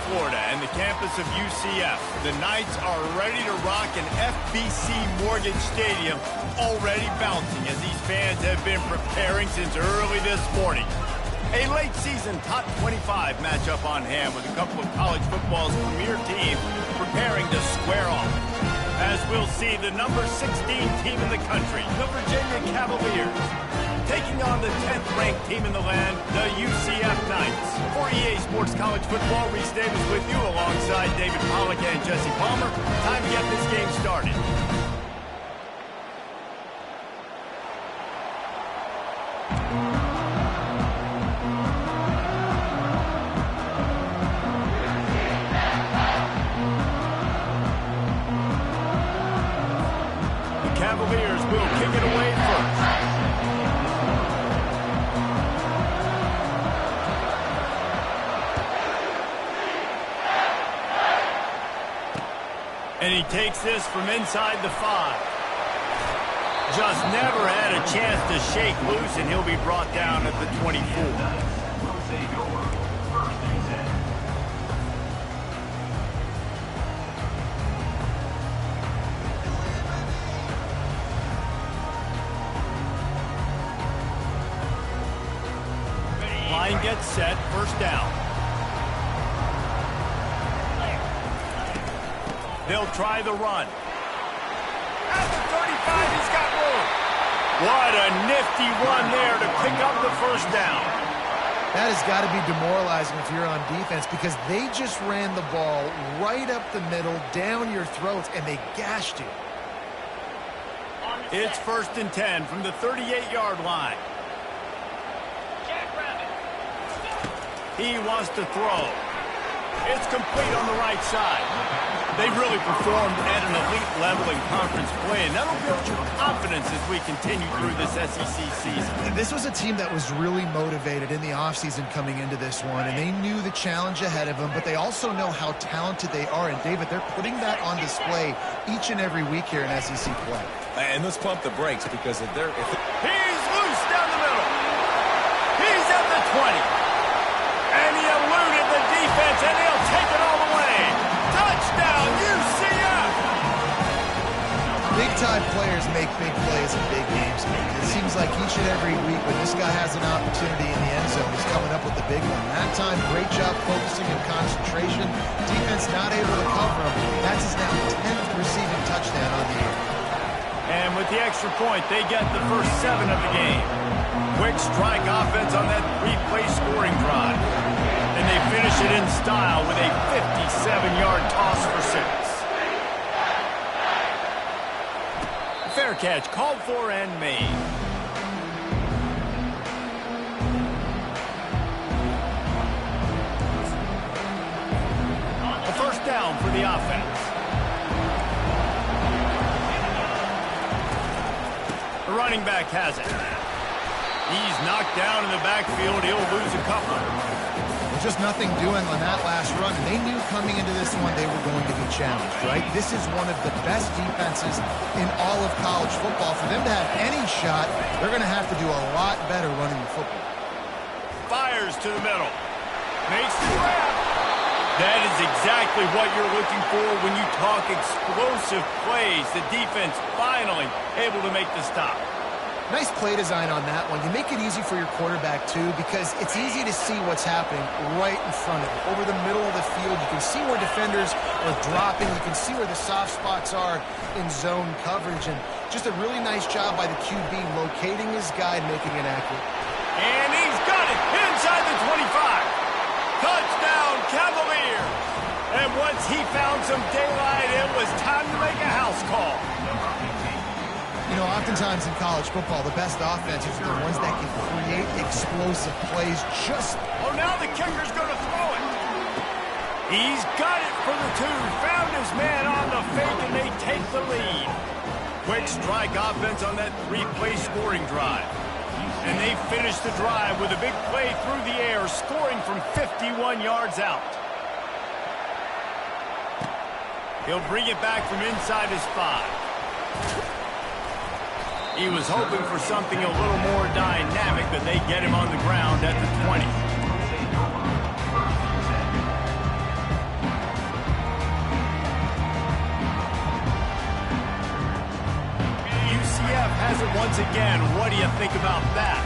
Florida, and the campus of UCF. The Knights are ready to rock an FBC Mortgage Stadium, already bouncing as these fans have been preparing since early this morning. A late-season top 25 matchup on hand with a couple of college football's premier teams preparing to square off. As we'll see, the number 16 team in the country, the Virginia Cavaliers, taking on the 10th-ranked team in the land, the UCF Knights. For EA Sports College Football, Reese Davis with you alongside David Pollack and Jesse Palmer. Time to get this game started. The Cavaliers will kick it away first. And he takes this from inside the 5. Just never had a chance to shake loose, and he'll be brought down at the 24. Line gets set, first down. They'll try the run. At the 35, he's got room. What a nifty run there to pick up the first down. That has got to be demoralizing if you're on defense, because they just ran the ball right up the middle, down your throats, and they gashed you. It's 1st and 10 from the 38-yard line. He wants to throw. It's complete on the right side. They've really performed at an elite level in conference play, and that'll build your confidence as we continue through this SEC season. This was a team that was really motivated in the offseason coming into this one, and they knew the challenge ahead of them, but they also know how talented they are. And, David, they're putting that on display each and every week here in SEC play. And let's pump the brakes, because if they're... He's loose down the middle. He's at the 20. And he eluded the defense, and he'll take it all the way. Touchdown, UCF! Big-time players make big plays in big games. It seems like each and every week when this guy has an opportunity in the end zone, he's coming up with the big one. That time, great job focusing and concentration. Defense not able to cover him. That's his now 10th receiving touchdown on the year. And with the extra point, they get the first 7 of the game. Quick strike offense on that 3-play scoring drive. And they finish it in style with a 57-yard toss for 6. Fair catch called for and made. A first down for the offense. The running back has it. He's knocked down in the backfield. He'll lose a couple. Just nothing doing on that last run. They knew coming into this one they were going to be challenged, right? This is one of the best defenses in all of college football. For them to have any shot, they're going to have to do a lot better running the football. Fires to the middle. Makes the grab. That is exactly what you're looking for when you talk explosive plays. The defense finally able to make the stop. Nice play design on that one. You make it easy for your quarterback, too, because it's easy to see what's happening right in front of you. Over the middle of the field, you can see where defenders are dropping. You can see where the soft spots are in zone coverage. And just a really nice job by the QB locating his guy and making it accurate. And he's got it inside the 25. Touchdown, Cavaliers. And once he found some daylight, it was time to make a house call. You know, oftentimes in college football, the best offenses are the ones that can create explosive plays. Oh, now the kicker's going to throw it. He's got it for the 2. Found his man on the fake, and they take the lead. Quick strike offense on that 3-play scoring drive. And they finish the drive with a big play through the air, scoring from 51 yards out. He'll bring it back from inside his 5. He was hoping for something a little more dynamic, but they get him on the ground at the 20. once again, what do you think about that?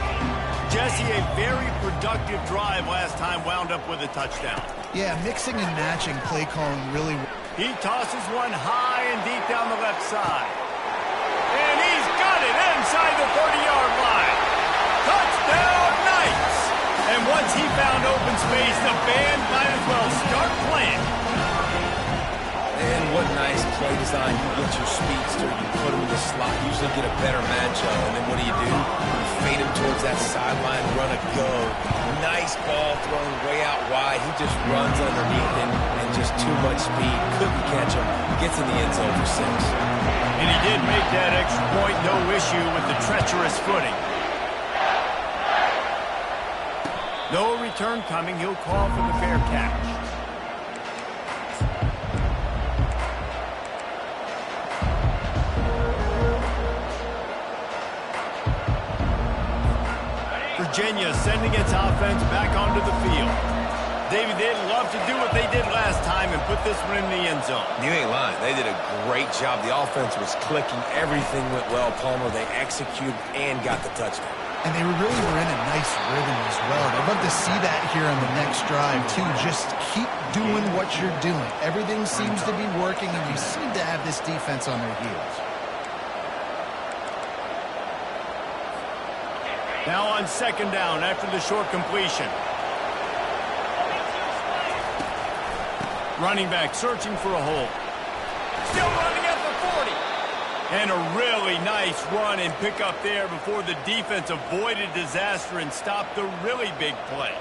Jesse, a very productive drive last time wound up with a touchdown. Yeah, mixing and matching play calling really. He tosses one high and deep down the left side. And he's got it inside the 30-yard line. Touchdown, Knights! And once he found open space, the band might as well start playing. And what nice play design. You get your speedster, you put him in the slot, usually get a better matchup. And then what do? You fade him towards that sideline, run a go. Nice ball thrown way out wide. He just runs underneath him and just too much speed. Couldn't catch him. Gets in the end zone for 6. And he did make that extra point, no issue with the treacherous footing. No return coming. He'll call for the fair catch. Virginia sending its offense back onto the field. David, they'd love to do what they did last time and put this one in the end zone. You ain't lying. They did a great job. The offense was clicking. Everything went well, Palmer. They executed and got the touchdown. And they really were in a nice rhythm as well. I'd love to see that here on the next drive, too. Just keep doing what you're doing. Everything seems to be working, and you seem to have this defense on their heels. Now on second down after the short completion. Running back searching for a hole. Still running at the 40. And a really nice run and pick up there before the defense avoided disaster and stopped the really big play.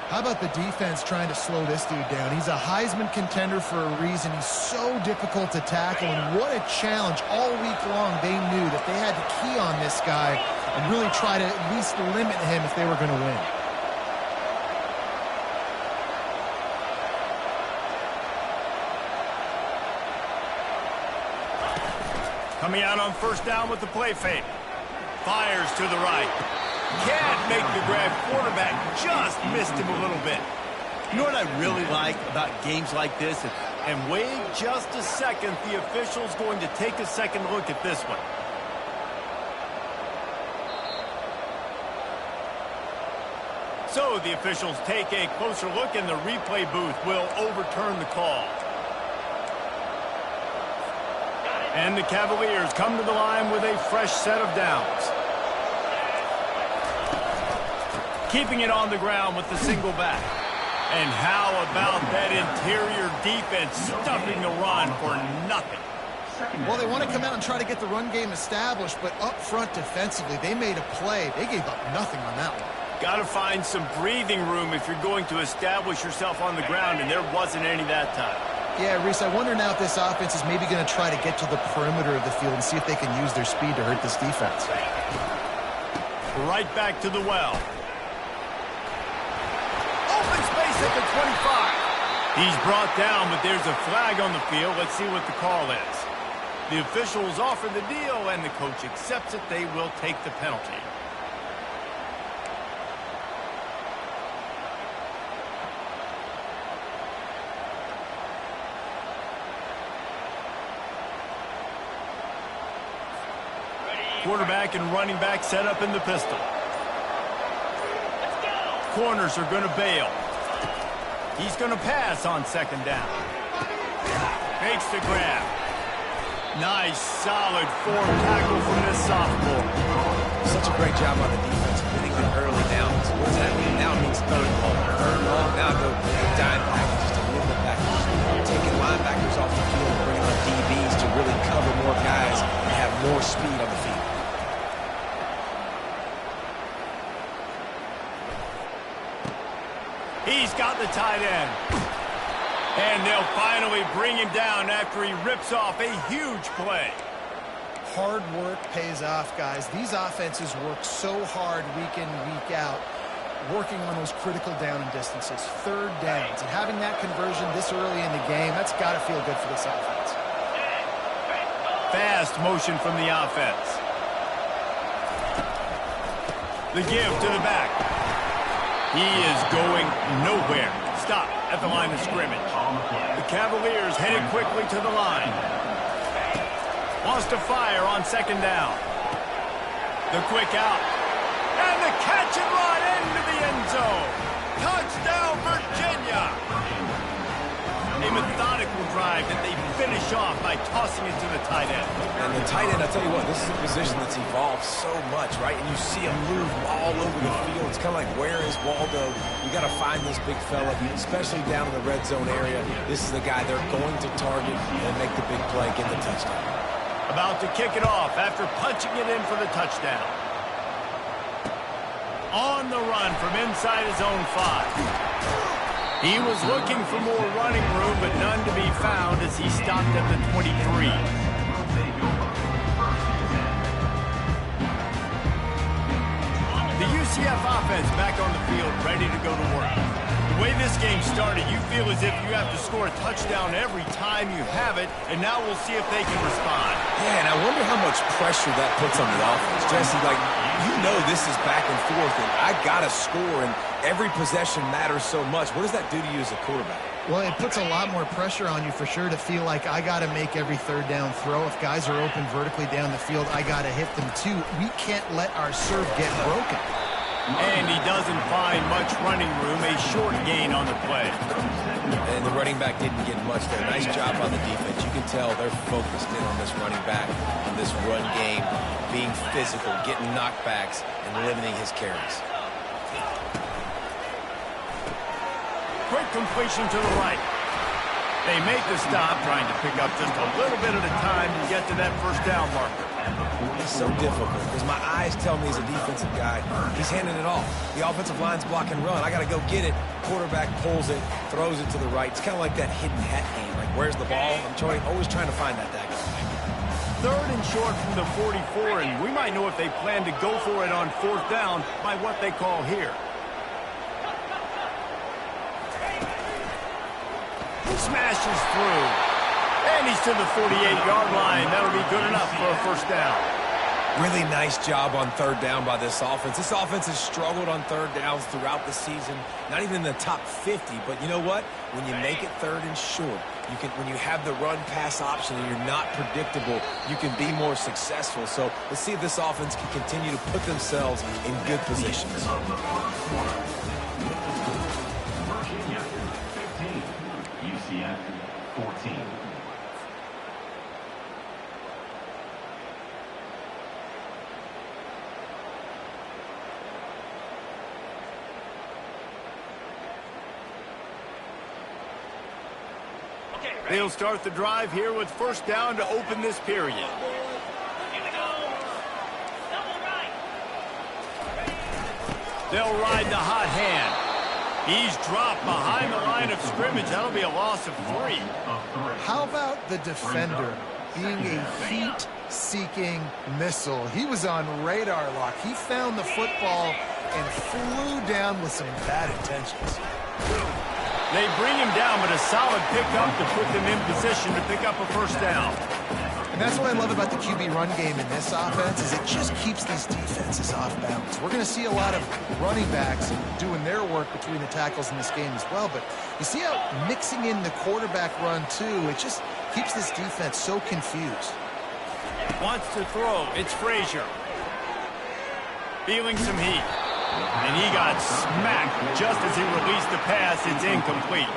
How about the defense trying to slow this dude down? He's a Heisman contender for a reason. He's so difficult to tackle, and what a challenge. All week long they knew that they had to key on this guy and really try to at least limit him if they were going to win. Coming out on first down with the play fake. Fires to the right. Can't make the grab. Quarterback just missed him a little bit. You know what I really like about games like this? And wait just a second. The official's going to take a second look at this one. So the officials take a closer look, and the replay booth will overturn the call. And the Cavaliers come to the line with a fresh set of downs. Keeping it on the ground with the single back. And how about that interior defense stuffing the run for nothing? Well, they want to come out and try to get the run game established, but up front defensively, they made a play. They gave up nothing on that one. Got to find some breathing room if you're going to establish yourself on the ground, and there wasn't any that time. Yeah, Reese, I wonder now if this offense is maybe going to try to get to the perimeter of the field and see if they can use their speed to hurt this defense. Right back to the well. Open space at the 25. He's brought down, but there's a flag on the field. Let's see what the call is. The officials offer the deal, and the coach accepts it. They will take the penalty. Quarterback and running back set up in the pistol. Corners are going to bail. He's going to pass on second down. Fakes the grab. Nice, solid form tackle from this sophomore. Such a great job on the defense, winning the early downs. What does that mean? Now it means third and long. Third and long, now go dime packages to limit the package. Taking linebackers off the field, bringing on DBs to really cover more guys and have more speed on the field. He's got the tight end. And they'll finally bring him down after he rips off a huge play. Hard work pays off, guys. These offenses work so hard week in, week out, working on those critical down and distances, third downs. And having that conversion this early in the game, that's got to feel good for this offense. Fast motion from the offense. The give to the back. He is going nowhere. Stop at the line of scrimmage. The Cavaliers headed quickly to the line. Wants to fire on second down. The quick out. And the catch and run into the end zone. Touchdown, Virginia. A methodical drive that they finish off by tossing it to the tight end. And the tight end, I'll tell you what, this is a position that's evolved so much, right? And you see him move all over the field. It's kind of like, where is Waldo? You got to find this big fella, especially down in the red zone area. This is the guy they're going to target and make the big play, get the touchdown. About to kick it off after punching it in for the touchdown. On the run from inside his own 5. He was looking for more running room, but none to be found as he stopped at the 23. The UCF offense back on the field, ready to go to work. The way this game started, you feel as if you have to score a touchdown every time you have it, and now we'll see if they can respond. Yeah, and I wonder how much pressure that puts on the offense. Jesse, like, you know this is back and forth, and I got to score, and every possession matters so much. What does that do to you as a quarterback? Well, it puts a lot more pressure on you for sure to feel like I got to make every third down throw. If guys are open vertically down the field, I got to hit them too. We can't let our serve get broken. And he doesn't find much running room, a short gain on the play. And the running back didn't get much there. Nice job on the defense. You can tell they're focused in on this running back, on this run game, being physical, getting knockbacks, and limiting his carries. Quick completion to the right. They make the stop, trying to pick up just a little bit at a time to get to that first down marker. It's so difficult because my eyes tell me as a defensive guy, he's handing it off. The offensive line's block and run. I got to go get it. Quarterback pulls it, throws it to the right. It's kind of like that hidden hat game. Like, where's the ball? I'm always trying to find that daggone thing. Third and short from the 44, and we might know if they plan to go for it on fourth down by what they call here. Smashes through. And he's to the 48-yard line. That'll be good enough for a first down. Really nice job on third down by this offense. This offense has struggled on third downs throughout the season. Not even in the top 50. But you know what? When you make it third and short, when you have the run-pass option and you're not predictable, you can be more successful. So let's see if this offense can continue to put themselves in good positions. UCF 14. They'll start the drive here with first down to open this period. They'll ride the hot hand. He's dropped behind the line of scrimmage. That'll be a loss of 3. How about the defender being a heat-seeking missile? He was on radar lock. He found the football and flew down with some bad intentions. They bring him down, but a solid pickup to put them in position to pick up a first down. And that's what I love about the QB run game in this offense is it just keeps these defenses off balance. We're going to see a lot of running backs doing their work between the tackles in this game as well. But you see how mixing in the quarterback run, too, it just keeps this defense so confused. Wants to throw. It's Frazier. Feeling some heat. And he got smacked just as he released the pass. It's incomplete.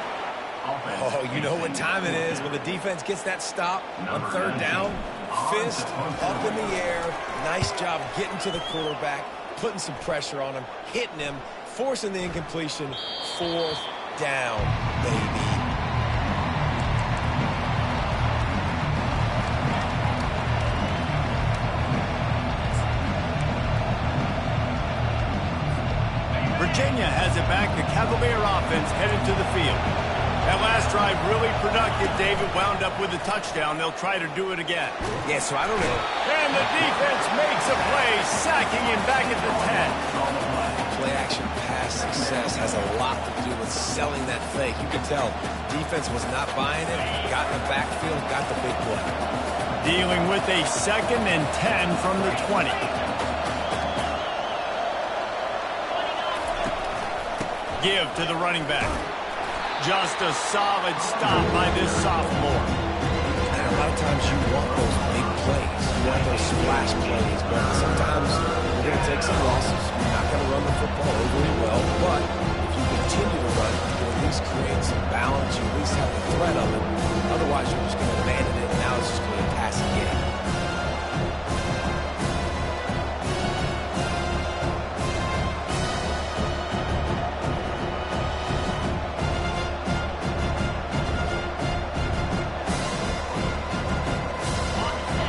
Oh, you know what time it is when the defense gets that stop on third down. Fist up in the air. Nice job getting to the quarterback, putting some pressure on him, hitting him, forcing the incompletion. Fourth down, baby. Virginia has it back. The Cavalier offense headed to the field. That last drive really productive. David wound up with a touchdown. They'll try to do it again. Yeah, so I don't know. And the defense makes a play, sacking him back at the 10. Play-action pass success has a lot to do with selling that fake. You can tell defense was not buying it. Got in the backfield, got the big play. Dealing with a 2nd and 10 from the 20. Give to the running back. Just a solid stop by this sophomore. And I lot of times you want those big plays. You want those splash plays. But sometimes you're going to take some losses. You're not going to run the football overly well. But if you continue to run, you can at least create some balance. You at least have the threat of it. Otherwise, you're just going to abandon it, and now it's just going to be a passing game.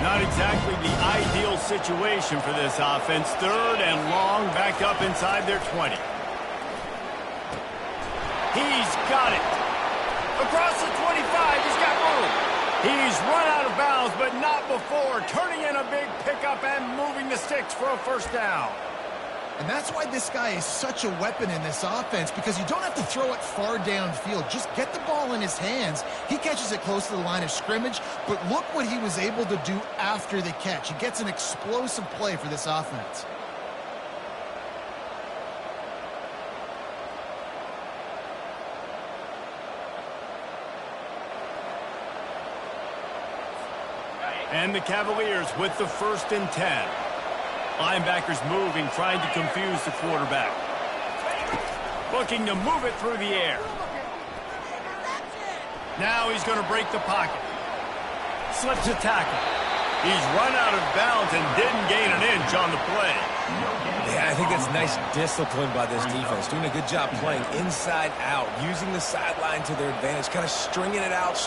Not exactly the ideal situation for this offense. 3rd and long, back up inside their 20. He's got it. Across the 25, he's got room. He's run out of bounds, but not before turning in a big pickup and moving the sticks for a first down. And that's why this guy is such a weapon in this offense, because you don't have to throw it far downfield. Just get the ball in his hands. He catches it close to the line of scrimmage, but look what he was able to do after the catch. He gets an explosive play for this offense. And the Cavaliers with the 1st and 10. Linebackers moving, trying to confuse the quarterback. Looking to move it through the air. Now he's going to break the pocket. Slips a tackle. He's run out of bounds and didn't gain an inch on the play. Yeah, I think that's nice discipline by this defense. Doing a good job playing inside out, using the sideline to their advantage, kind of stringing it out,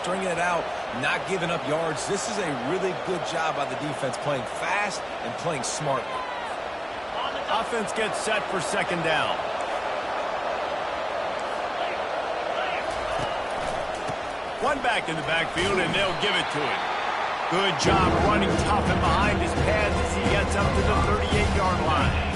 not giving up yards. This is a really good job by the defense, playing fast and playing smart. Offense gets set for 2nd down. One back in the backfield, and they'll give it to him. Good job running tough and behind his pads as he gets up to the 38-yard line.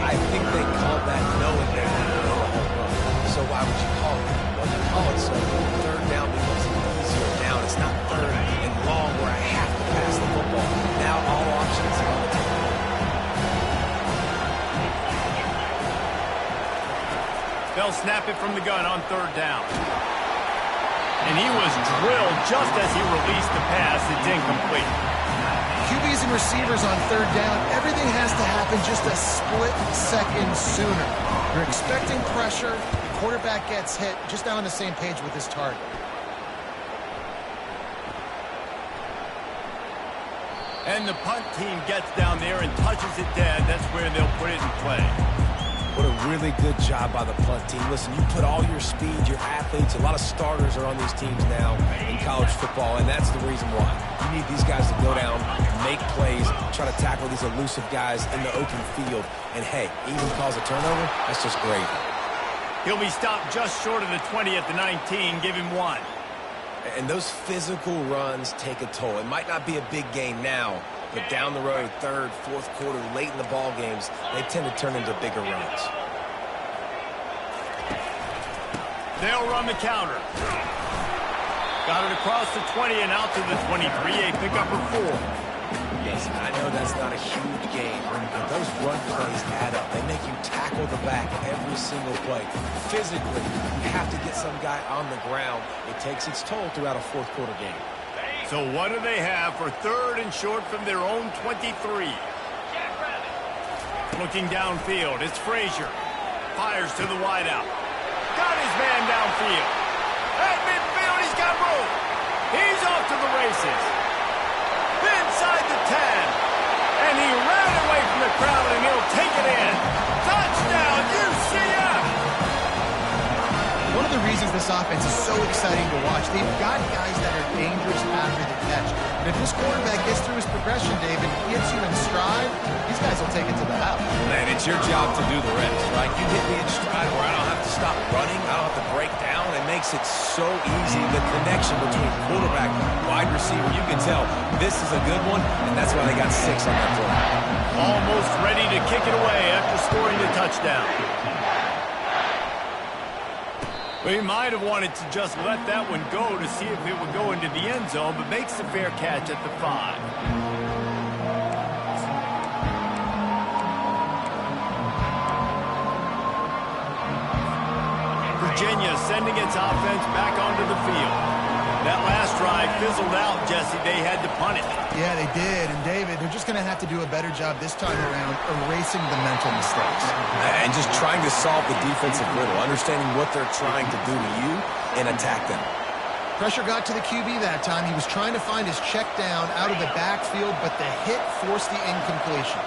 I think they called that knowing they were going to home run. So why would you call it? Well, you call it so 3rd down becomes easier down. It's not 3rd and long where I have to pass the football. Now all options are on the table. They'll snap it from the gun on 3rd down. And he was drilled just as he released the pass. It's incomplete. QBs and receivers on 3rd down, everything has to happen just a split second sooner. You're expecting pressure, the quarterback gets hit, just not on the same page with his target. And the punt team gets down there and touches it dead. That's where they'll put it in play. What a really good job by the punt team. Listen, you put all your speed, your athletes, a lot of starters are on these teams now in college football, and that's the reason why. You need these guys to go down, make plays, try to tackle these elusive guys in the open field. And, hey, even cause a turnover, that's just great. He'll be stopped just short of the 20 at the 19. Give him 1. And those physical runs take a toll. It might not be a big gain now, but down the road, 3rd, 4th quarter, late in the ball games, they tend to turn into bigger runs. They'll run the counter. Got it across the 20 and out to the 23. A pickup of 4. Yes, I know that's not a huge gain, but those run plays add up. They make you tackle the back every single play. Physically, you have to get some guy on the ground. It takes its toll throughout a 4th quarter game. So what do they have for 3rd and short from their own 23? Looking downfield, it's Frazier. Fires to the wideout. Got his man downfield. At midfield, he's got room. He's off to the races. Inside the 10. And he ran away from the crowd, and he'll take it in. Touchdown, UCF! One of the reasons this offense is so exciting to watch, they've got guys that are dangerous after the catch. And if this quarterback gets through his progression, David, gets you in stride, these guys will take it to the house. Man, it's your job to do the rest, right? You hit me in stride where I don't have to stop running, I don't have to break down. It makes it so easy. The connection between quarterback and wide receiver, you can tell this is a good one, and that's why they got 6 on that play. Almost ready to kick it away after scoring the touchdown. We might have wanted to just let that one go to see if it would go into the end zone, but makes the fair catch at the 5. Virginia sending its offense back onto the field. That last drive drive fizzled out, Jesse. They had to punt it. Yeah, they did. And, David, they're just going to have to do a better job this time around erasing the mental mistakes. And just trying to solve the defensive riddle, understanding what they're trying to do to you and attack them. Pressure got to the QB that time. He was trying to find his check down out of the backfield, but the hit forced the incompletion.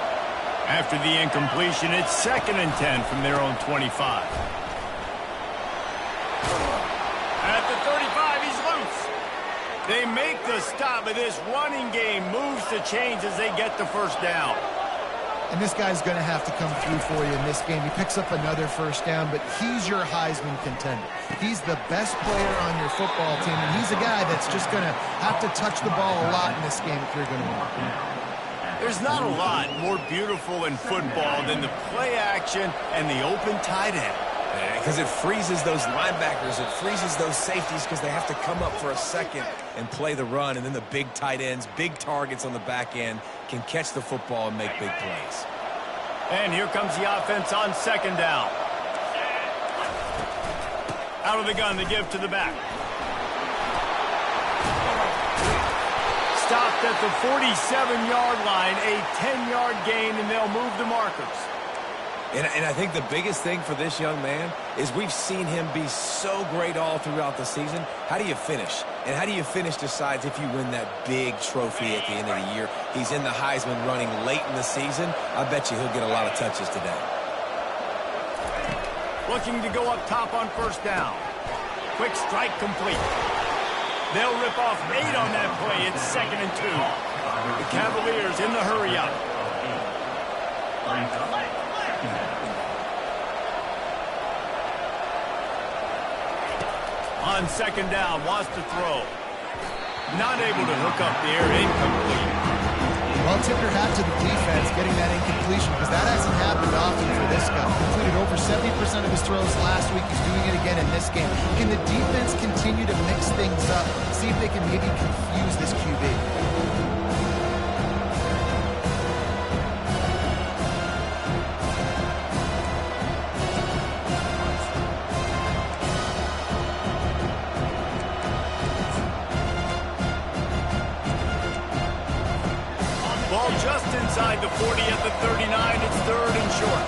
After the incompletion, it's 2nd and 10 from their own 25. At the 35, he's loose. They make the stop, but this running game moves to change as they get the first down. And this guy's going to have to come through for you in this game. He picks up another first down, but he's your Heisman contender. He's the best player on your football team, and he's a guy that's just going to have to touch the ball a lot in this game if you're going to win. There's not a lot more beautiful in football than the play action and the open tight end. Because it freezes those linebackers, it freezes those safeties because they have to come up for a second and play the run, and then the big tight ends, big targets on the back end can catch the football and make big plays. And here comes the offense on 2nd down. Out of the gun, they give to the back. Stopped at the 47-yard line, a 10-yard gain, and they'll move the markers. And I think the biggest thing for this young man is we've seen him be so great all throughout the season. How do you finish? And how do you finish decides if you win that big trophy at the end of the year. He's in the Heisman running late in the season. I bet you he'll get a lot of touches today. Looking to go up top on 1st down. Quick strike complete. They'll rip off 8 on that play. It's 2nd and 2. The Cavaliers in the hurry up. On 2nd down, wants to throw. Not able to hook up there, incomplete. Well, tip your hat to the defense getting that incompletion because that hasn't happened often for this guy. He completed over 70% of his throws last week. He's doing it again in this game. Can the defense continue to mix things up? See if they can maybe confuse this QB. Just inside the 40 at the 39. It's 3rd and short.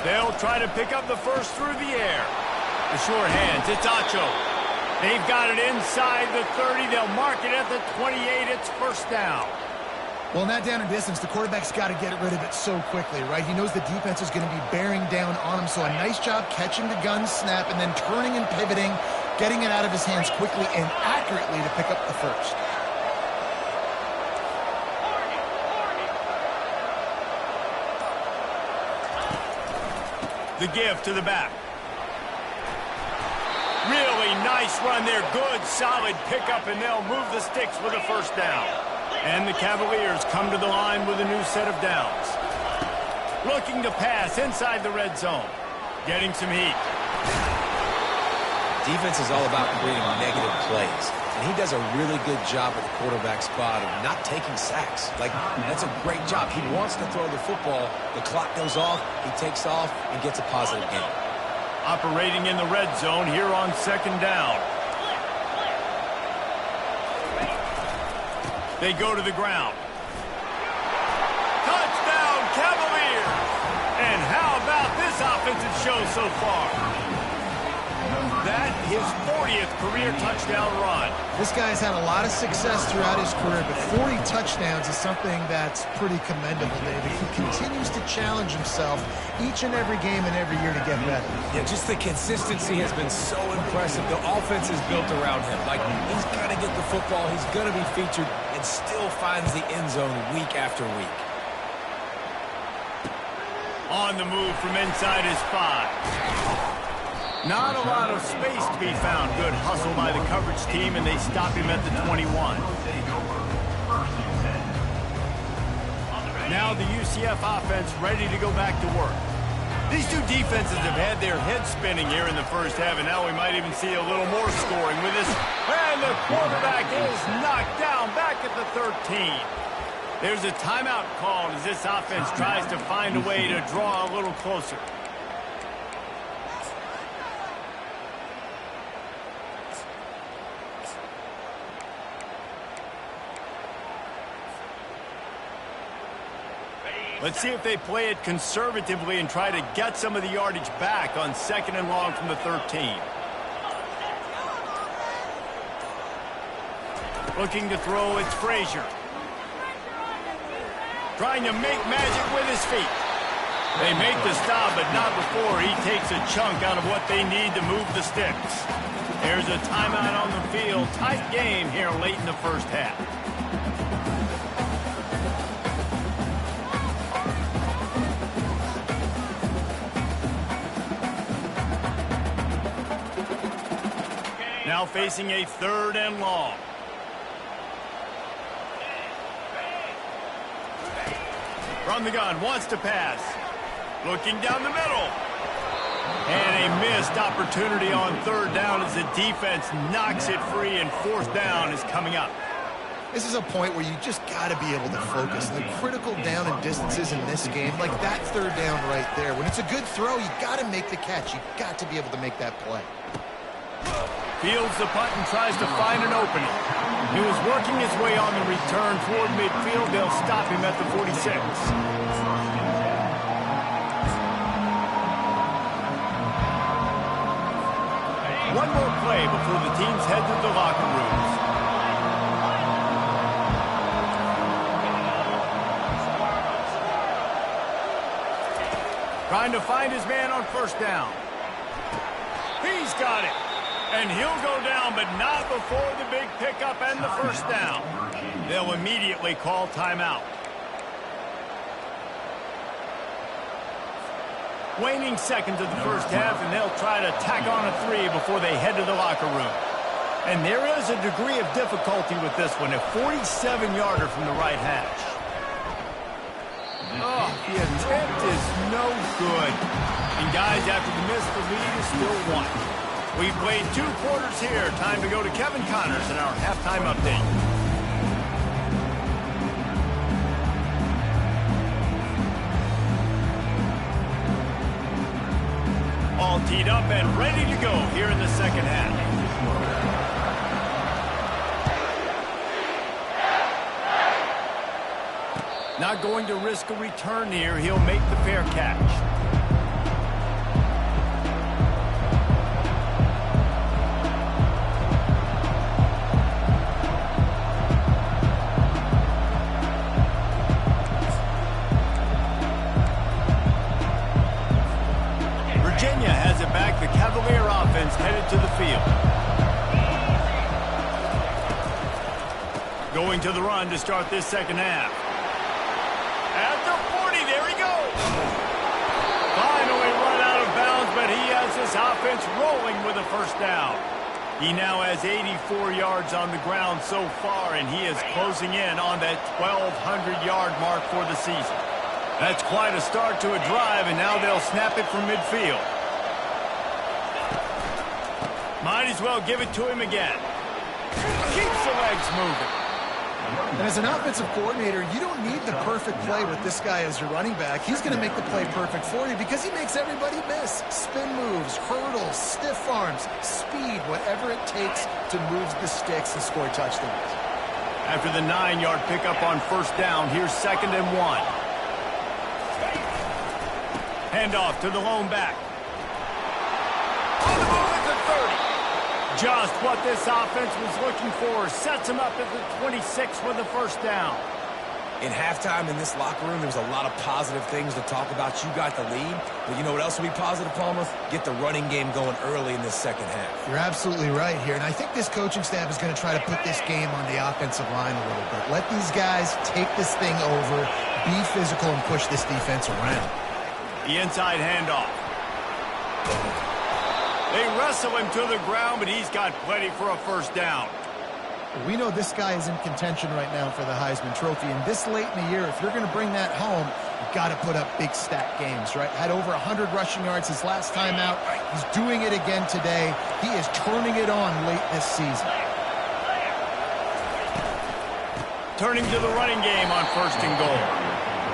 They'll try to pick up the first through the air. The sure hands. It's Acho. They've got it inside the 30. They'll mark it at the 28. It's 1st down. Well, in that down and distance, the quarterback's got to get rid of it so quickly, right? He knows the defense is going to be bearing down on him, so a nice job catching the gun snap and then turning and pivoting, getting it out of his hands quickly and accurately to pick up the first. The give to the back. Really nice run there. Good, solid pickup, and they'll move the sticks with a 1st down. And the Cavaliers come to the line with a new set of downs. Looking to pass inside the red zone. Getting some heat. Defense is all about creating negative plays. And he does a really good job at the quarterback spot of not taking sacks. Like, that's a great job. He wants to throw the football. The clock goes off. He takes off and gets a positive gain. Operating in the red zone here on 2nd down. They go to the ground. Touchdown, Cavaliers! And how about this offensive show so far? That his 40th career touchdown run. This guy's had a lot of success throughout his career, but 40 touchdowns is something that's pretty commendable, David. He continues to challenge himself each and every game and every year to get better. Yeah, just the consistency has been so impressive. The offense is built around him. Like, he's got to get the football. He's going to be featured and still finds the end zone week after week. On the move from inside his 5. Not a lot of space to be found. Good hustle by the coverage team, and they stop him at the 21. Now the UCF offense ready to go back to work. These two defenses have had their heads spinning here in the first half, and now we might even see a little more scoring with this. And the quarterback is knocked down back at the 13. There's a timeout called as this offense tries to find a way to draw a little closer. Let's see if they play it conservatively and try to get some of the yardage back on 2nd and long from the 13. Looking to throw, it's Frazier. Trying to make magic with his feet. They make the stop, but not before he takes a chunk out of what they need to move the sticks. There's a timeout on the field. Tight game here late in the first half. Now facing a 3rd and long. From the gun, wants to pass. Looking down the middle. And a missed opportunity on 3rd down as the defense knocks it free and 4th down is coming up. This is a point where you just got to be able to focus. The critical down and distances in this game, like that 3rd down right there. When it's a good throw, you got to make the catch. You got to be able to make that play. Fields the punt and tries to find an opening. He was working his way on the return toward midfield. They'll stop him at the 46. One more play before the teams head to the locker rooms. Trying to find his man on 1st down. He's got it. And he'll go down, but not before the big pickup and the 1st down. They'll immediately call timeout. Waning seconds of the first half, and they'll try to tack on a 3 before they head to the locker room. And there is a degree of difficulty with this one, a 47-yarder from the right hash. Oh, the attempt is no good. And guys, after the miss, the lead is still 1. We've played 2 quarters here. Time to go to Kevin Connors in our halftime update. All teed up and ready to go here in the 2nd half. Not going to risk a return here. He'll make the fair catch. The Cavalier offense headed to the field. Going to the run to start this 2nd half. At the 40, there he goes. Finally run out of bounds, but he has this offense rolling with a 1st down. He now has 84 yards on the ground so far, and he is closing in on that 1,200-yard mark for the season. That's quite a start to a drive, and now they'll snap it from midfield. Might as well give it to him again. Keeps the legs moving. And as an offensive coordinator, you don't need the perfect play with this guy as your running back. He's going to make the play perfect for you because he makes everybody miss. Spin moves, hurdles, stiff arms, speed, whatever it takes to move the sticks and score touchdowns. After the 9-yard pickup on 1st down, here's 2nd and 1. Handoff to the lone back. On the move at the 30. Just what this offense was looking for. Sets him up at the 26 with the 1st down. In halftime in this locker room, there was a lot of positive things to talk about. You got the lead, but you know what else will be positive, Palmer? Get the running game going early in this 2nd half. You're absolutely right here, and I think this coaching staff is going to try to put this game on the offensive line a little bit. Let these guys take this thing over, be physical, and push this defense around. The inside handoff. They wrestle him to the ground, but he's got plenty for a 1st down. We know this guy is in contention right now for the Heisman Trophy, and this late in the year, if you're going to bring that home, you've got to put up big stat games, right? Had over 100 rushing yards his last time out. He's doing it again today. He is turning it on late this season. Turning to the running game on 1st and goal.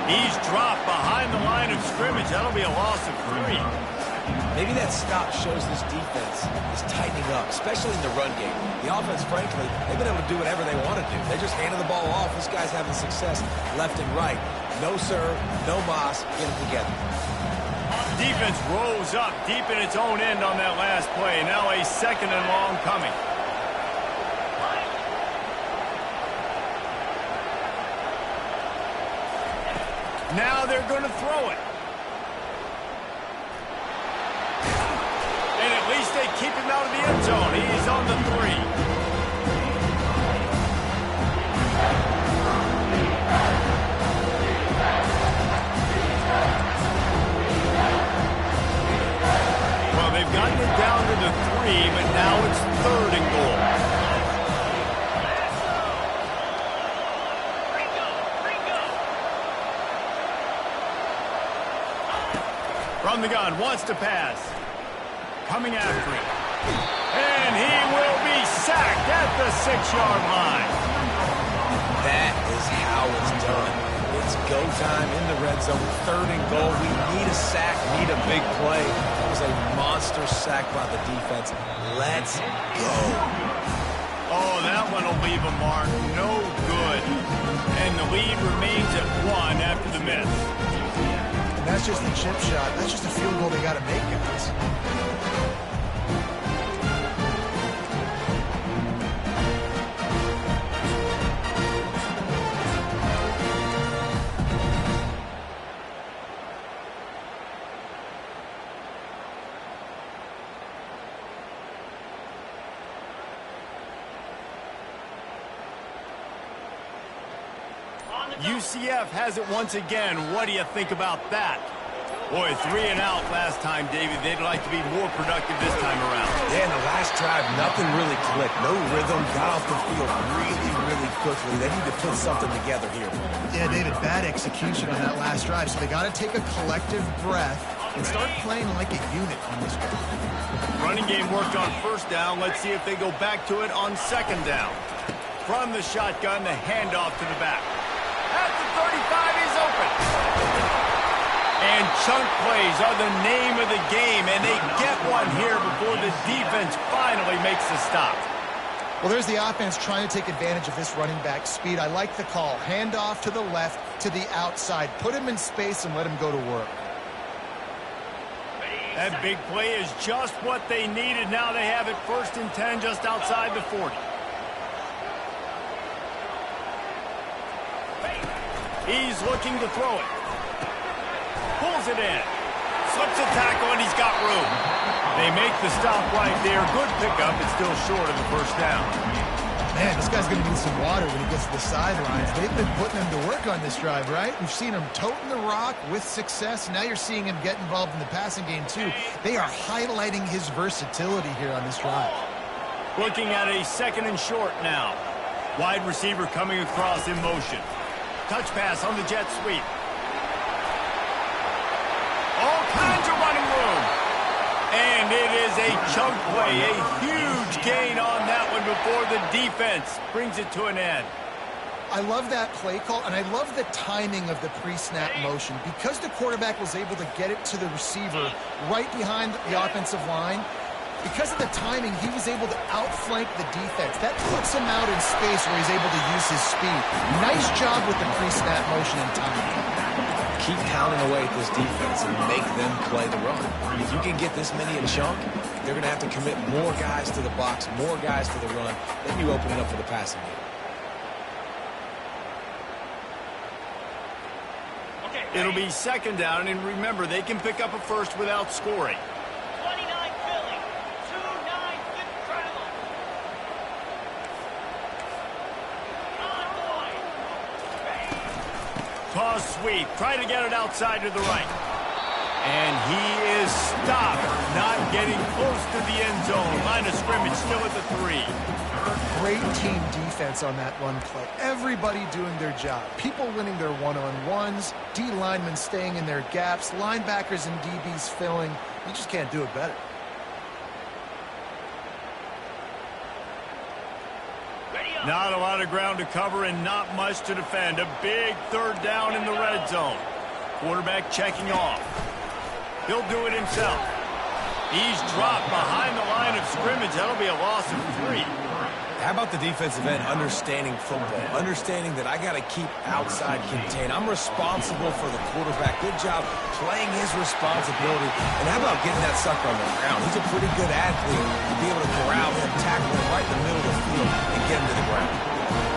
He's dropped behind the line of scrimmage. That'll be a loss of 3. Maybe that stop shows this defense is tightening up, especially in the run game. The offense, frankly, they've been able to do whatever they want to do. They just handed the ball off. This guy's having success left and right. No serve, no moss, get it together. Defense rose up deep in its own end on that last play. Now a 2nd and long coming. Now they're going to throw it. And at least they keep him out of the end zone. He's on the 3. Well, they've gotten it down to the 3, but now it's 3rd and goal. From the gun, wants to pass. Coming after him. And he will be sacked at the 6-yard line. That is how it's done. It's go time in the red zone. 3rd and goal. We need a sack, need a big play. That was a monster sack by the defense. Let's go. Oh, that one will leave a mark. No good. And the lead remains at 1 after the miss. And that's just the chip shot. That's just a field goal they got to make, guys. UCF has it once again. What do you think about that? Boy, 3 and out last time, David. They'd like to be more productive this time around. Yeah, in the last drive, nothing really clicked. No rhythm, got off the field really quickly. They need to put something together here. Yeah, David, bad execution on that last drive. So they got to take a collective breath and start playing like a unit on this one. Running game worked on 1st down. Let's see if they go back to it on 2nd down. From the shotgun, the handoff to the back. At the 35, he's open. And chunk plays are the name of the game, and they get one here before the defense finally makes the stop. Well, there's the offense trying to take advantage of this running back speed. I like the call. Hand off to the left, to the outside. Put him in space and let him go to work. That big play is just what they needed. Now they have it 1st and 10 just outside the 40. He's looking to throw it. Pulls it in. Slips a tackle, and he's got room. They make the stop right there. Good pickup. It's still short of the 1st down. Man, this guy's going to need some water when he gets to the sidelines. They've been putting him to work on this drive, right? We've seen him toting the rock with success. Now you're seeing him get involved in the passing game, too. They are highlighting his versatility here on this drive. Looking at a 2nd and short now. Wide receiver coming across in motion. Touch pass on the jet sweep. All kinds of running room. And it is a chunk play, a huge gain on that one before the defense brings it to an end. I love that play call, and I love the timing of the pre-snap motion. Because the quarterback was able to get it to the receiver right behind the offensive line, because of the timing, he was able to outflank the defense. That puts him out in space where he's able to use his speed. Nice job with the pre-snap motion and timing. Keep pounding away at this defense and make them play the run. If you can get this many a chunk, they're going to have to commit more guys to the box, more guys to the run. Then you open it up for the passing game. It'll be 2nd down, and remember, they can pick up a 1st without scoring. Toss sweep. Try to get it outside to the right. And he is stopped. Not getting close to the end zone. Line of scrimmage still at the 3. Great team defense on that run play. Everybody doing their job. People winning their one-on-ones. D linemen staying in their gaps. Linebackers and DBs filling. You just can't do it better. Ready Not a lot of ground to cover and not much to defend. A big third down in the red zone. Quarterback checking off. He'll do it himself. He's dropped behind the line of scrimmage. That'll be a loss of 3. How about the defensive end understanding football, understanding that I got to keep outside contained. I'm responsible for the quarterback. Good job playing his responsibility. And how about getting that sucker on the ground? He's a pretty good athlete to be able to corral him, tackle him right in the middle of the field, and get him to the ground.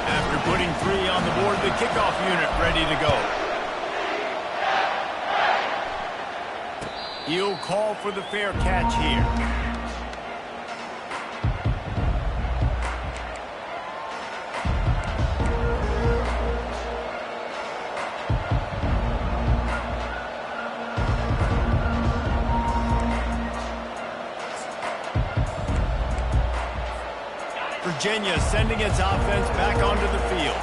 After putting 3 on the board, the kickoff unit ready to go. He'll call for the fair catch here. Virginia sending its offense back onto the field.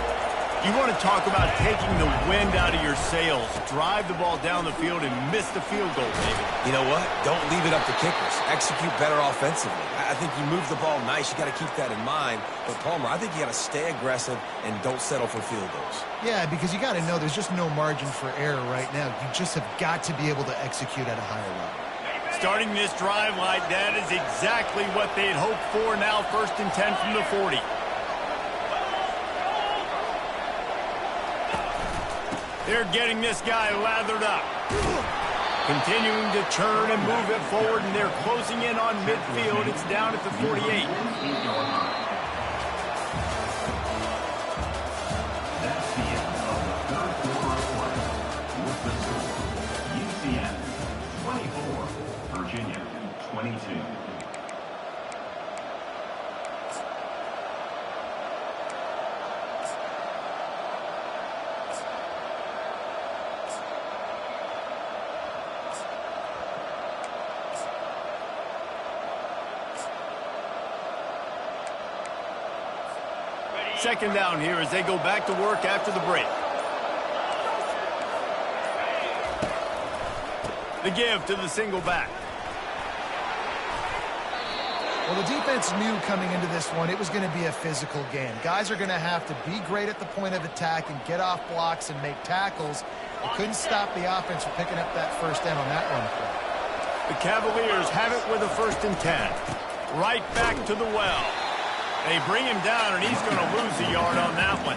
You want to talk about taking the wind out of your sails. Drive the ball down the field and miss the field goal, David. You know what? Don't leave it up to kickers. Execute better offensively. I think you move the ball nice. You got to keep that in mind. But, Palmer, I think you got to stay aggressive and don't settle for field goals. Yeah, because you got to know there's just no margin for error right now. You just have got to be able to execute at a higher level. Starting this drive like that is exactly what they'd hoped for. Now 1st and 10 from the 40. They're getting this guy lathered up. Continuing to turn and move it forward, and they're closing in on midfield. It's down at the 48. That's the end of the third quarter of play. With the score, UCF 24, Virginia 22. Second down here as they go back to work after the break. The give to the single back. Well, the defense knew coming into this one it was going to be a physical game. Guys are going to have to be great at the point of attack and get off blocks and make tackles. They couldn't stop the offense from picking up that first down on that run play. The Cavaliers have it with a 1st and 10. Right back to the well. They bring him down, and he's going to lose a yard on that one.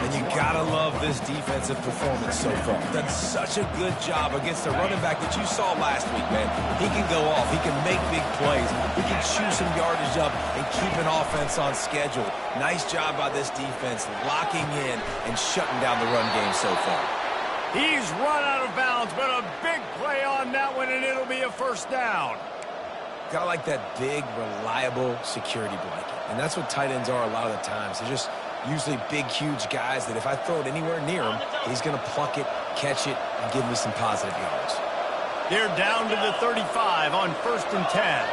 And you got to love this defensive performance so far. Done such a good job against the running back that you saw last week, man. He can go off. He can make big plays. He can chew some yardage up and keep an offense on schedule. Nice job by this defense locking in and shutting down the run game so far. He's run out of bounds, but a big play on that one, and it'll be a 1st down. Gotta like that big, reliable security blanket. And that's what tight ends are a lot of the times. They're just usually big, huge guys that if I throw it anywhere near him, he's going to pluck it, catch it, and give me some positive yards. They're down to the 35 on 1st and 10.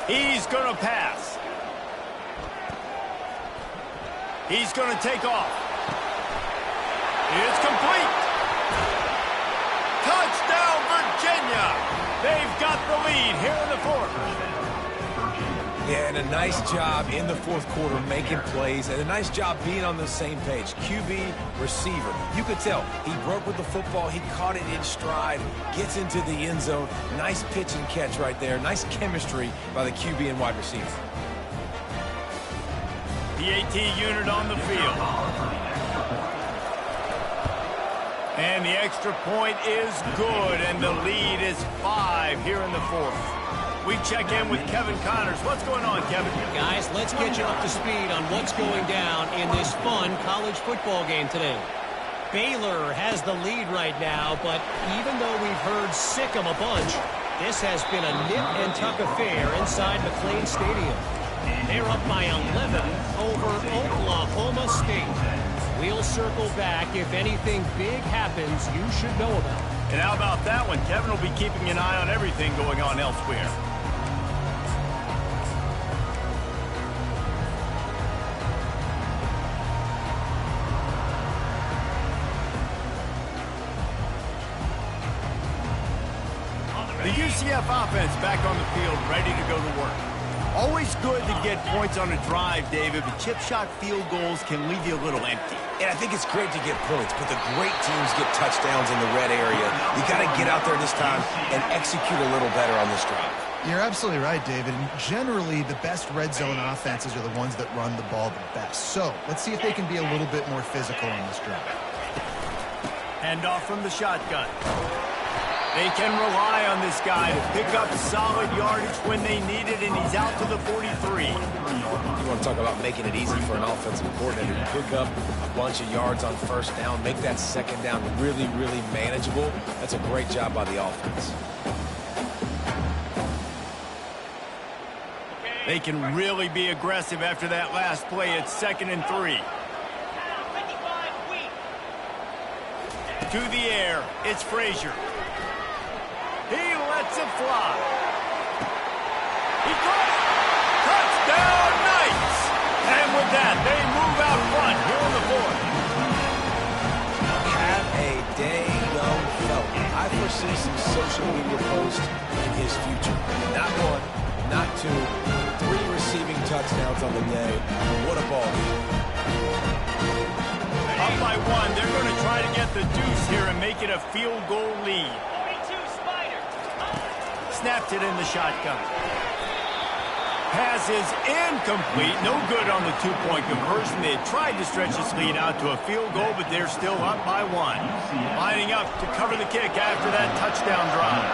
He's going to pass. He's going to take off. It's complete. Touchdown, Virginia. They've got the lead here in the 4th. Yeah, and a nice job in the 4th quarter making plays, and a nice job being on the same page. QB, receiver. You could tell he broke with the football. He caught it in stride, gets into the end zone. Nice pitch and catch right there. Nice chemistry by the QB and wide receiver. PAT unit on the field. And the extra point is good, and the lead is 5 here in the 4th. We check in with Kevin Connors. What's going on, Kevin? Guys, let's get you up to speed on what's going down in this fun college football game today. Baylor has the lead right now, but even though we've heard sick 'em a bunch, this has been a nip-and-tuck affair inside McLean Stadium. They're up by 11 over Oklahoma State. We'll circle back if anything big happens you should know about. And how about that one? Kevin will be keeping an eye on everything going on elsewhere. The UCF offense back on the field, ready to go to work. Always good to get points on a drive, David, but chip shot field goals can leave you a little empty. And I think it's great to get points, but the great teams get touchdowns in the red area. You got to get out there this time and execute a little better on this drive. You're absolutely right, David. And generally, the best red zone offenses are the ones that run the ball the best. So let's see if they can be a little bit more physical on this drive. Handoff from the shotgun. They can rely on this guy to pick up solid yardage when they need it, and he's out to the 43. You want to talk about making it easy for an offensive coordinator to pick up a bunch of yards on first down, make that second down really, really manageable. That's a great job by the offense. They can really be aggressive after that last play. It's 2nd and 3. To the air, it's Frazier. He lets it fly. He caught it. Touchdown, Knights! And with that, they move out front here in the 4th. Have a day, young fella. I foresee some social media posts in his future. Not one, not two, 3 receiving touchdowns on the day. What a ball. Up by 1, they're going to try to get the deuce here and make it a field goal lead. Snapped it in the shotgun. Pass is incomplete. No good on the 2-point conversion. They tried to stretch this lead out to a field goal, but they're still up by 1. Lining up to cover the kick after that touchdown drive.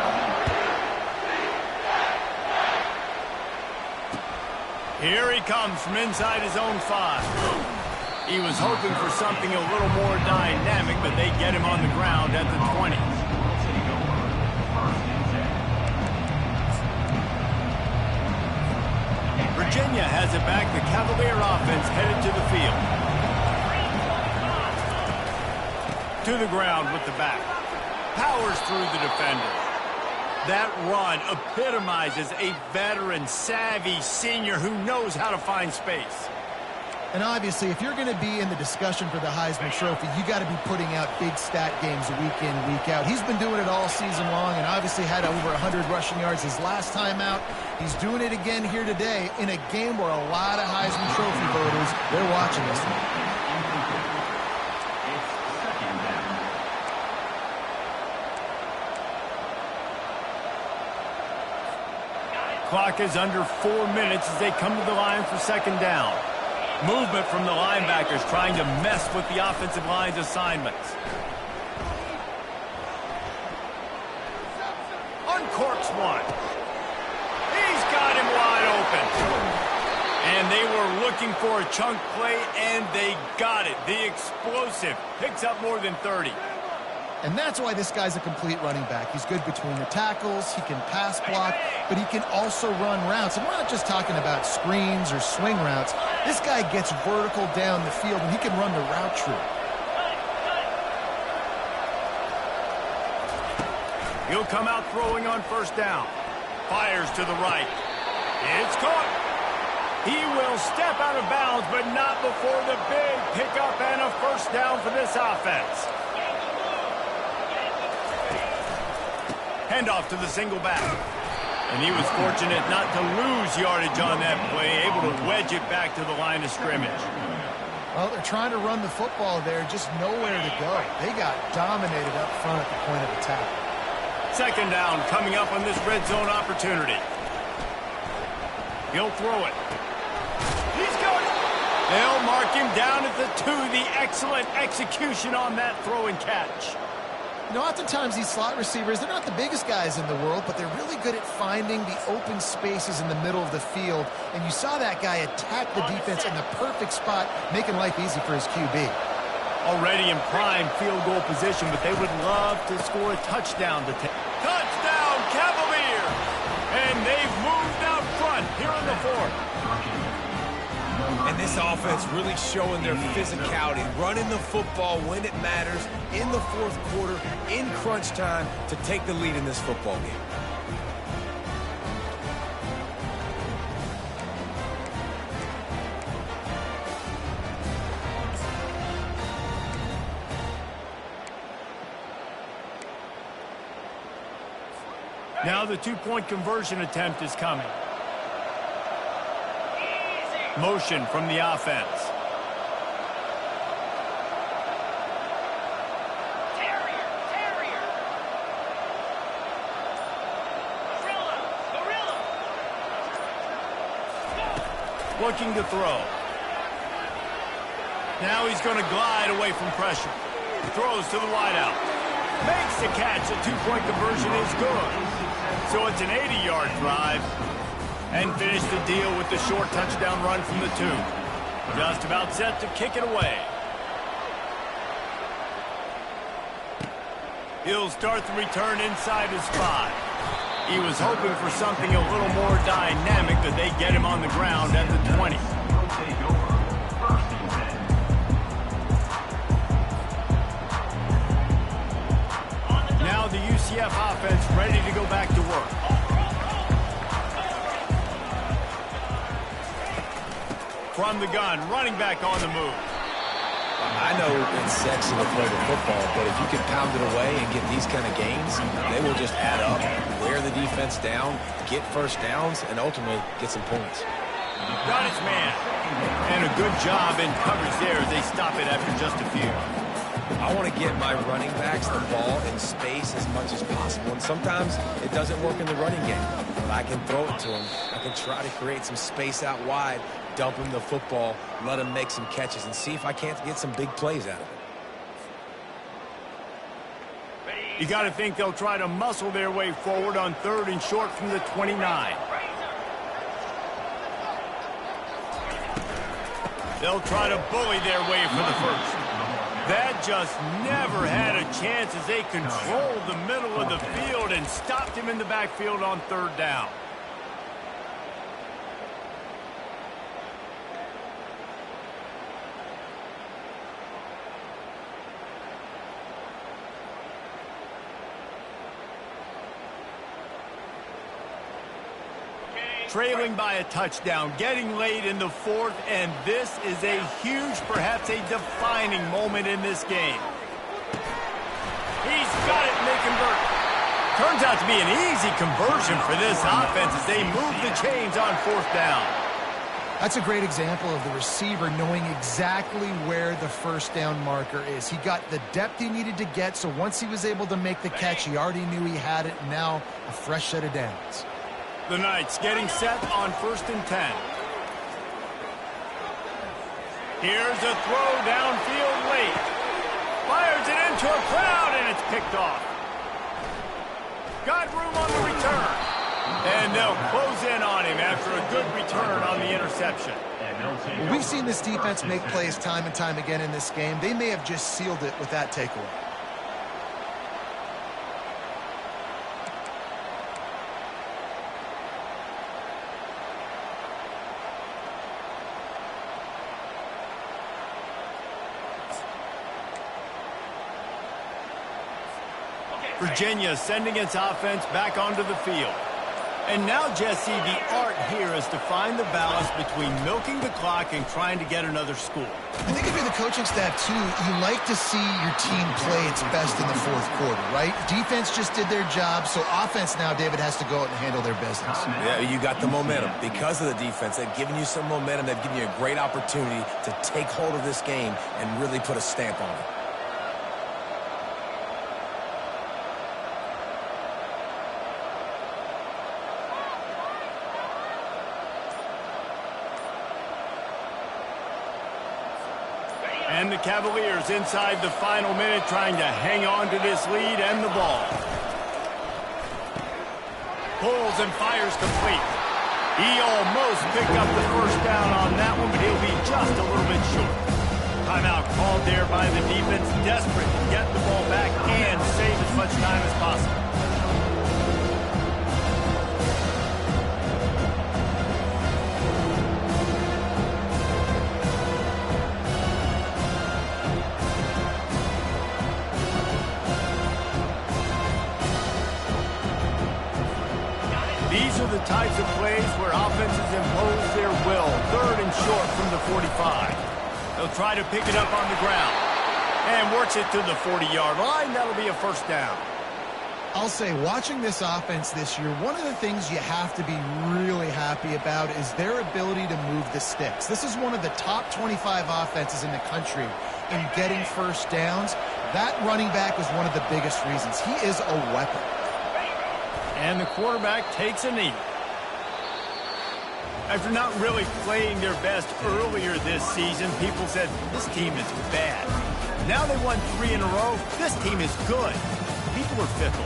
Here he comes from inside his own 5. He was hoping for something a little more dynamic, but they get him on the ground at the 20. Virginia has it back. The Cavalier offense headed to the field. To the ground with the back. Powers through the defender. That run epitomizes a veteran, savvy senior who knows how to find space. And obviously, if you're going to be in the discussion for the Heisman Trophy, you got to be putting out big stat games week in, week out. He's been doing it all season long and obviously had over 100 rushing yards his last time out. He's doing it again here today in a game where a lot of Heisman Trophy voters, they're watching this one. Clock is under 4 minutes as they come to the line for 2nd down. Movement from the linebackers trying to mess with the offensive line's assignments. Uncorks one. He's got him wide open. And they were looking for a chunk play, and they got it. The explosive picks up more than 30. And that's why this guy's a complete running back. He's good between the tackles, he can pass block, but he can also run routes. And we're not just talking about screens or swing routes. This guy gets vertical down the field, and he can run the route tree. He'll come out throwing on 1st down. Fires to the right. It's caught. He will step out of bounds, but not before the big pickup and a 1st down for this offense. Handoff to the single back. And he was fortunate not to lose yardage on that play, able to wedge it back to the line of scrimmage. Well, they're trying to run the football there, just nowhere to go. They got dominated up front at the point of attack. 2nd down coming up on this red zone opportunity. He'll throw it. He's got it. They'll mark him down at the 2. The excellent execution on that throw and catch. You know, oftentimes these slot receivers, they're not the biggest guys in the world, but they're really good at finding the open spaces in the middle of the field. And you saw that guy attack the defense in the perfect spot, making life easy for his QB. Already in prime field goal position, but they would love to score a touchdown to take. Touchdown, Cavalier! And they've moved out front here in the 4th. And this offense really showing their physicality, running the football when it matters, in the 4th quarter, in crunch time, to take the lead in this football game. Now the two-point conversion attempt is coming. Motion from the offense. Looking to throw. Now he's going to glide away from pressure. Throws to the wideout. Makes the catch. The two-point conversion is good. So it's an 80-yard drive. And finish the deal with the short touchdown run from the 2. Just about set to kick it away. He'll start the return inside his 5. He was hoping for something a little more dynamic, that they get him on the ground at the 20. Now the UCF offense ready to go back to work. From the gun, running back on the move. I know it's sexy to play the football, but if you can pound it away and get these kind of gains, they will just add up, wear the defense down, get first downs, and ultimately get some points. Got his man. And a good job in coverage there as they stop it after just a few. I want to get my running backs the ball in space as much as possible, and sometimes it doesn't work in the running game, but I can throw it to them. I can try to create some space out wide, dump him the football, let him make some catches, and see if I can't get some big plays out of it. You got to think they'll try to muscle their way forward on 3rd and short from the 29. They'll try to bully their way for the first. That just never had a chance as they controlled the middle of the field and stopped him in the backfield on 3rd down. Trailing by a touchdown, getting late in the 4th, and this is a huge, perhaps a defining moment in this game. He's got it, and they convert. Turns out to be an easy conversion for this offense as they move the chains on 4th down. That's a great example of the receiver knowing exactly where the first down marker is. He got the depth he needed to get, so once he was able to make the catch, he already knew he had it, and now a fresh set of downs. The Knights getting set on 1st and 10. Here's a throw downfield late. Fires it into a crowd, and it's picked off. Got room on the return. And they'll close in on him after a good return on the interception. Well, we've seen this defense make plays time and time again in this game. They may have just sealed it with that takeaway. Virginia sending its offense back onto the field. And now, Jesse, the art here is to find the balance between milking the clock and trying to get another score. I think if you're the coaching staff, too, you like to see your team play its best in the 4th quarter, right? Defense just did their job, so offense now, David, has to go out and handle their business. Yeah, you got the momentum. Because of the defense, they've given you some momentum. They've given you a great opportunity to take hold of this game and really put a stamp on it. And the Cavaliers inside the final minute trying to hang on to this lead and the ball. Pulls and fires complete. He almost picked up the first down on that one, but he'll be just a little bit short. Timeout called there by the defense, desperate to get the ball back and save as much time as possible. These are the types of plays where offenses impose their will. 3rd and short from the 45. They'll try to pick it up on the ground. And works it to the 40-yard line. That'll be a first down. I'll say, watching this offense this year, one of the things you have to be really happy about is their ability to move the sticks. This is one of the top 25 offenses in the country in getting first downs. That running back was one of the biggest reasons. He is a weapon. And the quarterback takes a knee. After not really playing their best earlier this season, people said, this team is bad. Now they won 3 in a row. This team is good. People are fickle.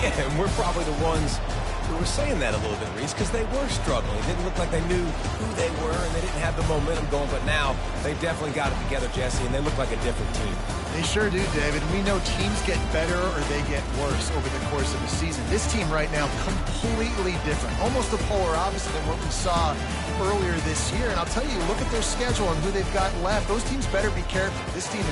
Yeah, and we're probably the ones who were saying that a little bit, Reese, because they were struggling. It didn't look like they knew who they were, and they didn't have the momentum going. But now they've definitely got it together, Jesse, and they look like a different team. They sure do, David. We know teams get better or they get worse over the course of the season. This team right now, completely different. Almost the polar opposite of what we saw earlier this year. And I'll tell you, look at their schedule and who they've got left. Those teams better be careful. This team is